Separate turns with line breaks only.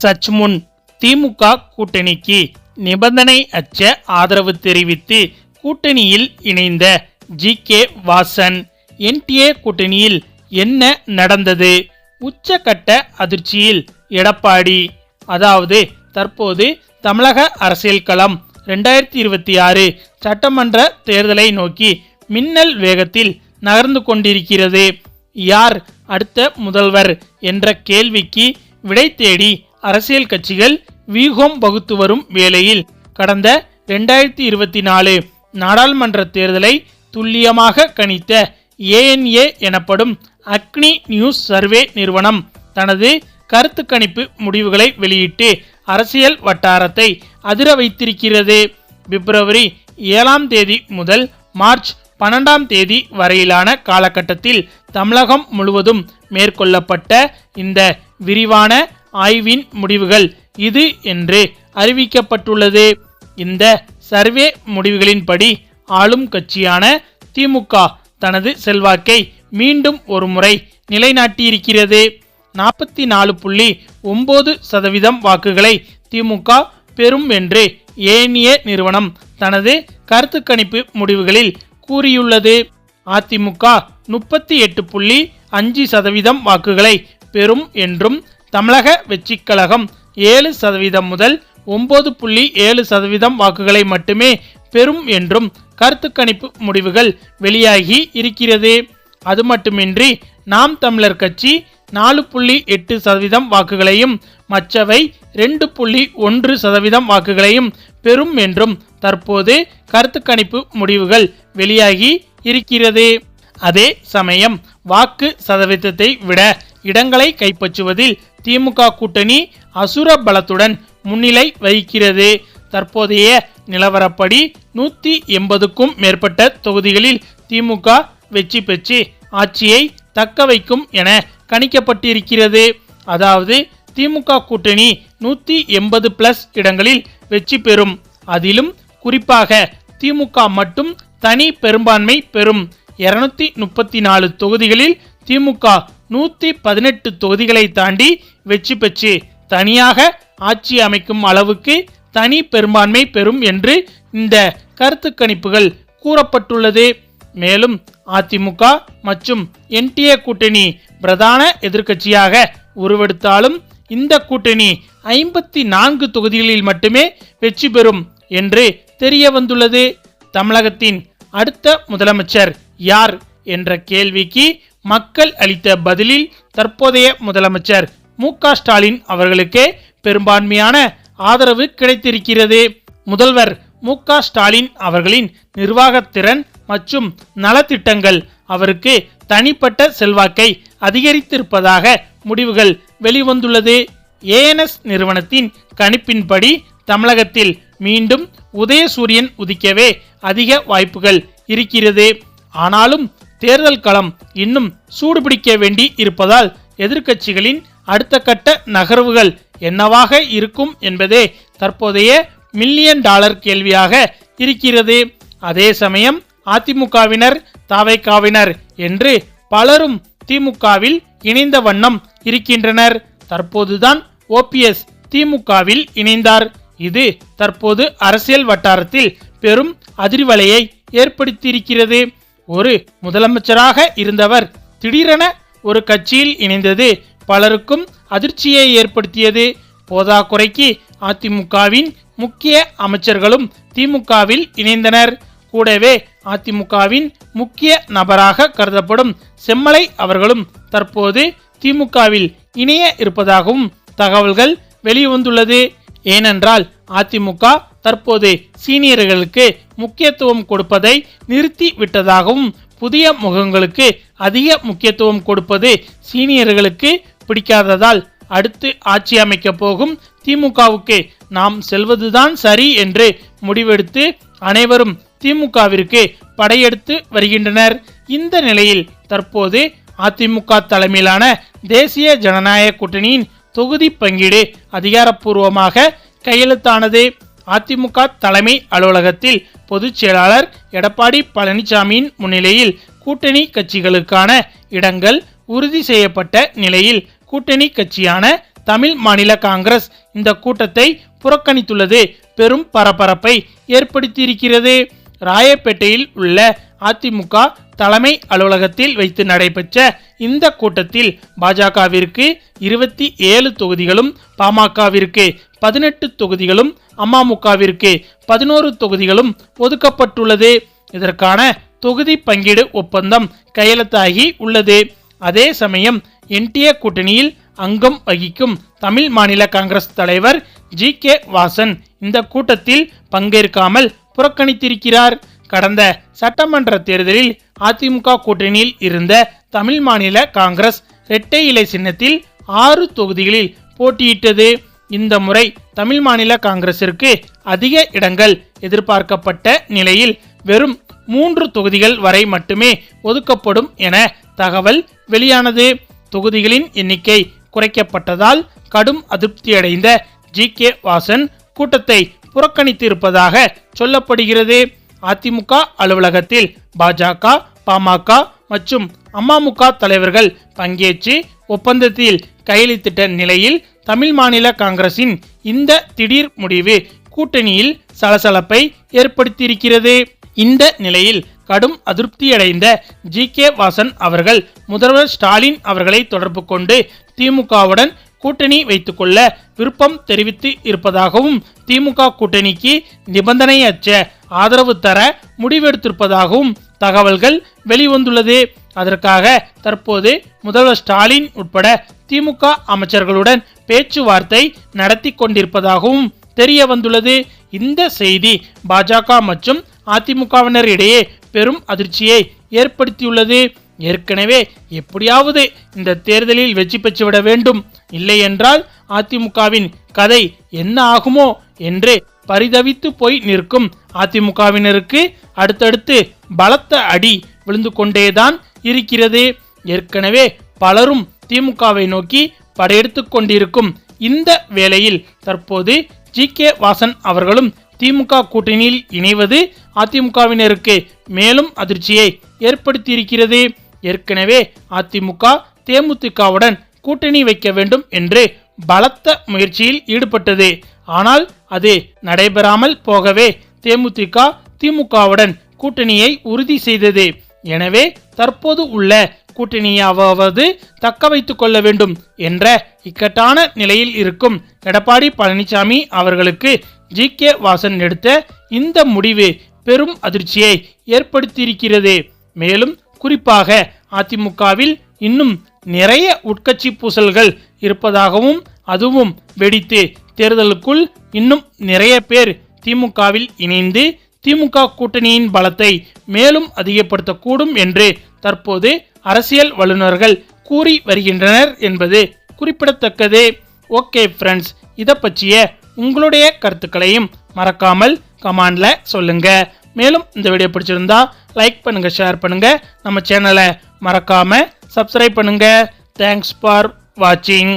சற்று முன் திமுக கூட்டணிக்கு நிபந்தனை அற்ற ஆதரவு தெரிவித்து கூட்டணியில் இணைந்த ஜி.கே. வாசன், என்டிஏ கூட்டணியில் என்ன நடந்தது? உச்சகட்ட அதிர்ச்சியில் எடப்பாடி. அதாவது தற்போது தமிழக அரசியல் களம் 2026 சட்டமன்ற தேர்தலை நோக்கி மின்னல் வேகத்தில் நகர்ந்து கொண்டிருக்கிறது. யார் அடுத்த முதல்வர் என்ற கேள்விக்கு விடை தேடி அரசியல் கட்சிகள் வியூகம் வகுத்து வரும் வேளையில் கடந்த 2024 நாடாளுமன்ற தேர்தலை துல்லியமாக கணித்த ANA எனப்படும் அக்னி நியூஸ் சர்வே நிறுவனம் தனது கருத்து கணிப்பு முடிவுகளை வெளியிட்டு அரசியல் வட்டாரத்தை அதிர வைத்திருக்கிறது. பிப்ரவரி 7ஆம் தேதி முதல் மார்ச் 12ஆம் தேதி வரையிலான காலகட்டத்தில் தமிழகம் முழுவதும் மேற்கொள்ளப்பட்ட இந்த விரிவான ஆய்வின் முடிவுகள் இது என்று அறிவிக்கப்பட்டுள்ளது. இந்த சர்வே முடிவுகளின்படி ஆளும் கட்சியான திமுக தனது செல்வாக்கை மீண்டும் ஒரு முறை நிலைநாட்டியிருக்கிறது. 44.9% வாக்குகளை திமுக பெறும் என்று ANA நிறுவனம் தனது கருத்து கணிப்பு முடிவுகளில் கூறியுள்ளது. அதிமுக 38.5% வாக்குகளை பெறும் என்றும், தமிழக வெற்றிக் கழகம் 7% முதல் 9.7% வாக்குகளை மட்டுமே பெறும் என்றும் கருத்து கணிப்பு முடிவுகள் வெளியாகி இருக்கிறது. அது மட்டுமின்றி நாம் தமிழர் கட்சி 4.8% வாக்குகளையும் மற்றவை 2.1% வாக்குகளையும் பெறும் என்றும் தற்போது கருத்து கணிப்பு முடிவுகள் வெளியாகி இருக்கிறது. அதே சமயம் வாக்கு சதவீதத்தை விட இடங்களை கைப்பற்றுவதில் திமுக கூட்டணி அசுர பலத்துடன் முன்னிலை வகிக்கிறது. தற்போதைய நிலவரப்படி 180க்கும் மேற்பட்ட தொகுதிகளில் திமுக வெற்றி பெற்று ஆட்சியை தக்க வைக்கும் என கணிக்கப்பட்டிருக்கிறது. அதாவது திமுக கூட்டணி 180+ இடங்களில் வெற்றி பெறும். அதிலும் குறிப்பாக திமுக மட்டும் தனி பெரும்பான்மை பெறும். 234 தொகுதிகளில் திமுக 118 தொகுதிகளை தாண்டி வெற்றி பெற்று தனியாக ஆட்சி அமைக்கும் அளவுக்கு தனி பெரும்பான்மை பெறும் என்று இந்த கருத்து கணிப்புகள் கூறப்பட்டுள்ளது. மேலும் அதிமுக மற்றும் என்டிஏ கூட்டணி பிரதான எதிர்க்கட்சியாக உருவெடுத்தாலும் இந்த கூட்டணி 54 தொகுதிகளில் மட்டுமே வெற்றி பெறும் என்று தெரிய வந்துள்ளது. தமிழகத்தின் அடுத்த முதலமைச்சர் யார் என்ற கேள்விக்கு மக்கள் அளித்த பதிலில் தற்போதைய முதலமைச்சர் மு.க. ஸ்டாலின் அவர்களுக்கே பெரும்பான்மையான ஆதரவு கிடைத்திருக்கிறது. முதல்வர் மு.க. ஸ்டாலின் அவர்களின் நிர்வாகத்திறன் மற்றும் நலத்திட்டங்கள் அவருக்கு தனிப்பட்ட செல்வாக்கை அதிகரித்திருப்பதாக முடிவுகள் வெளிவந்துள்ளது. ANS நிறுவனத்தின் கணிப்பின்படி தமிழகத்தில் மீண்டும் உதயசூரியன் உதிக்கவே அதிக வாய்ப்புகள் இருக்கிறது. ஆனாலும் தேர்தல் களம் இன்னும் சூடுபிடிக்க வேண்டி இருப்பதால் எதிர்க்கட்சிகளின் அடுத்த கட்ட நகர்வுகள் என்னவாக இருக்கும் என்பதே தற்போதைய $1 மில்லியன் கேள்வியாக இருக்கிறது. அதே சமயம் அதிமுகவினர், தவைகாவினர் என்று பலரும் திமுகவில் இணைந்த வண்ணம் இருக்கின்றனர். தற்போதுதான் OPS திமுகவில் இணைந்தார். இது தற்போது அரசியல் வட்டாரத்தில் பெரும் அதிர்வலையை ஏற்படுத்தியிருக்கிறது. ஒரு முதலமைச்சராக இருந்தவர் திடீரென ஒரு கட்சியில் இணைந்தது பலருக்கும் அதிர்ச்சியை ஏற்படுத்தியது. போதாக்குறைக்கு அதிமுகவின் முக்கிய அமைச்சர்களும் திமுகவில் இணைந்தனர். கூடவே அதிமுகவின் முக்கிய நபராக கருதப்படும் செம்மலை அவர்களும் தற்போது திமுகவில் இணைய இருப்பதாகவும் தகவல்கள் வெளிவந்துள்ளது. ஏனென்றால் அதிமுக தற்போது சீனியர்களுக்கு முக்கியத்துவம் கொடுப்பதை நிறுத்தி விட்டதாகவும், புதிய முகங்களுக்கு அதிக முக்கியத்துவம் கொடுப்பது சீனியர்களுக்கு பிடிக்காததால் அடுத்து ஆட்சி அமைக்க போகும் திமுகவுக்கு நாம் செல்வதுதான் சரி என்று முடிவெடுத்து அனைவரும் திமுகவிற்கு படையெடுத்து வருகின்றனர். இந்த நிலையில் தற்போது அதிமுக தலைமையிலான தேசிய ஜனநாயக கூட்டணியின் தொகுதி பங்கீடு அதிகாரப்பூர்வமாக கையெழுத்தானது. அதிமுக தலைமை அலுவலகத்தில் பொதுச் செயலாளர் எடப்பாடி பழனிசாமியின் முன்னிலையில் கூட்டணி கட்சிகளுக்கான இடங்கள் உறுதி செய்யப்பட்ட நிலையில் கூட்டணி கட்சியான தமிழ் மாநில காங்கிரஸ் இந்த கூட்டத்தை புறக்கணித்துள்ளது பெரும் பரபரப்பை ஏற்படுத்தியிருக்கிறது. ராயப்பேட்டையில் உள்ள அதிமுக தலைமை அலுவலகத்தில் வைத்து நடைபெற்ற இந்த கூட்டத்தில் பாஜகவிற்கு 27 தொகுதிகளும், பாமகவிற்கு 18 தொகுதிகளும், அமமுகவிற்கு 11 தொகுதிகளும் ஒதுக்கப்பட்டுள்ளது. இதற்கான தொகுதி பங்கீடு ஒப்பந்தம் கையெழுத்தாகி உள்ளது. அதே சமயம் என்டிஏ கூட்டணியில் அங்கம் வகிக்கும் தமிழ் மாநில காங்கிரஸ் தலைவர் ஜி.கே. வாசன் இந்த கூட்டத்தில் பங்கேற்காமல் புறக்கணித்திருக்கிறார். கடந்த சட்டமன்ற தேர்தலில் அதிமுக கூட்டணியில் இருந்த தமிழ் மாநில காங்கிரஸ் இரட்டை இலை சின்னத்தில் 6 தொகுதிகளில் போட்டியிட்டது. இந்த முறை தமிழ் மாநில காங்கிரசிற்கு அதிக இடங்கள் எதிர்பார்க்கப்பட்ட நிலையில் வெறும் 3 தொகுதிகள் வரை மட்டுமே ஒதுக்கப்படும் என தகவல் வெளியானது. தொகுதிகளின் எண்ணிக்கை குறைக்கப்பட்டதால் கடும் அதிருப்தியடைந்த ஜி.கே. வாசன் கூட்டத்தை புறக்கணித்து இருப்பதாக சொல்லப்படுகிறது. அதிமுக அலுவலகத்தில் பாஜக, பாமக மற்றும் அமமுக தலைவர்கள் பங்கேற்று ஒப்பந்தத்தில் கையெழுத்திட்ட நிலையில் தமிழ் மாநில காங்கிரசின் இந்த திடீர் முடிவு கூட்டணியில் சலசலப்பை ஏற்படுத்தியிருக்கிறது. இந்த நிலையில் கடும் அதிருப்தியடைந்த ஜி.கே. வாசன் அவர்கள் முதல்வர் ஸ்டாலின் அவர்களை தொடர்பு கொண்டு திமுகவுடன் கூட்டணி வைத்துக்கொள்ள விருப்பம் தெரிவித்து இருப்பதாகவும், திமுக கூட்டணிக்கு நிபந்தனையற்ற ஆதரவு தர முடிவெடுத்திருப்பதாகவும் தகவல்கள் வெளிவந்துள்ளது. அதற்காக தற்போது முதல்வர் ஸ்டாலின் உட்பட திமுக அமைச்சர்களுடன் பேச்சுவார்த்தை நடத்தி கொண்டிருப்பதாகவும் தெரிய வந்துள்ளது. இந்த செய்தி பாஜக மற்றும் அதிமுகவினர் இடையே பெரும் அதிர்ச்சியை ஏற்படுத்தியுள்ளது. ஏற்கனவே எப்படியாவது இந்த தேர்தலில் வெற்றி பெற்றுவிட வேண்டும், இல்லை என்றால் அதிமுகவின் கதை என்ன ஆகுமோ என்று பரிதவித்து போய் நிற்கும் அதிமுகவினருக்கு அடுத்தடுத்து பலத்த அடி விழுந்து கொண்டேதான் இருக்கிறது. ஏற்கனவே பலரும் திமுகவை நோக்கி படையெடுத்து கொண்டிருக்கும் இந்த வேளையில் தற்போது ஜி.கே. வாசன் அவர்களும் திமுக கூட்டணியில் இணைவது அதிமுகவினருக்கு மேலும் அதிர்ச்சியை ஏற்படுத்தியிருக்கிறது. ஏற்கனவே அதிமுக தேமுதிகவுடன் கூட்டணி வைக்க வேண்டும் என்று பலத்த முயற்சியில் ஈடுபட்டது. ஆனால் அது நடைபெறாமல் போகவே தேமுதிக திமுகவுடன் கூட்டணியை உறுதி செய்தது. எனவே தற்போது உள்ள கூட்டணியாவது தக்க வைத்துக் கொள்ள வேண்டும் என்ற இக்கட்டான நிலையில் இருக்கும் எடப்பாடி பழனிசாமி அவர்களுக்கு ஜி.கே. வாசன் எடுத்த இந்த முடிவு பெரும் அதிர்ச்சியை ஏற்படுத்தியிருக்கிறது. மேலும் குறிப்பாக அதிமுகவில் இன்னும் நிறைய உட்கட்சி பூசல்கள் இருப்பதாகவும், அதுவும் வெடித்து தேர்தலுக்குள் இன்னும் நிறைய பேர் திமுகவில் இணைந்து திமுக கூட்டணியின் பலத்தை மேலும் அதிகப்படுத்தக்கூடும் என்று தற்போது அரசியல் வல்லுநர்கள் கூறி வருகின்றனர் என்பது குறிப்பிடத்தக்கது. ஓகே ஃப்ரெண்ட்ஸ், இதை பற்றிய உங்களுடைய கருத்துக்களையும் மறக்காமல் கமெண்ட்ல சொல்லுங்க. மேலும் இந்த வீடியோ பிடிச்சிருந்தா லைக் பண்ணுங்க, ஷேர் பண்ணுங்க, நம்ம சேனலை மறக்காம சப்ஸ்கிரைப் பண்ணுங்க. தேங்க்ஸ் ஃபார் வாட்சிங்.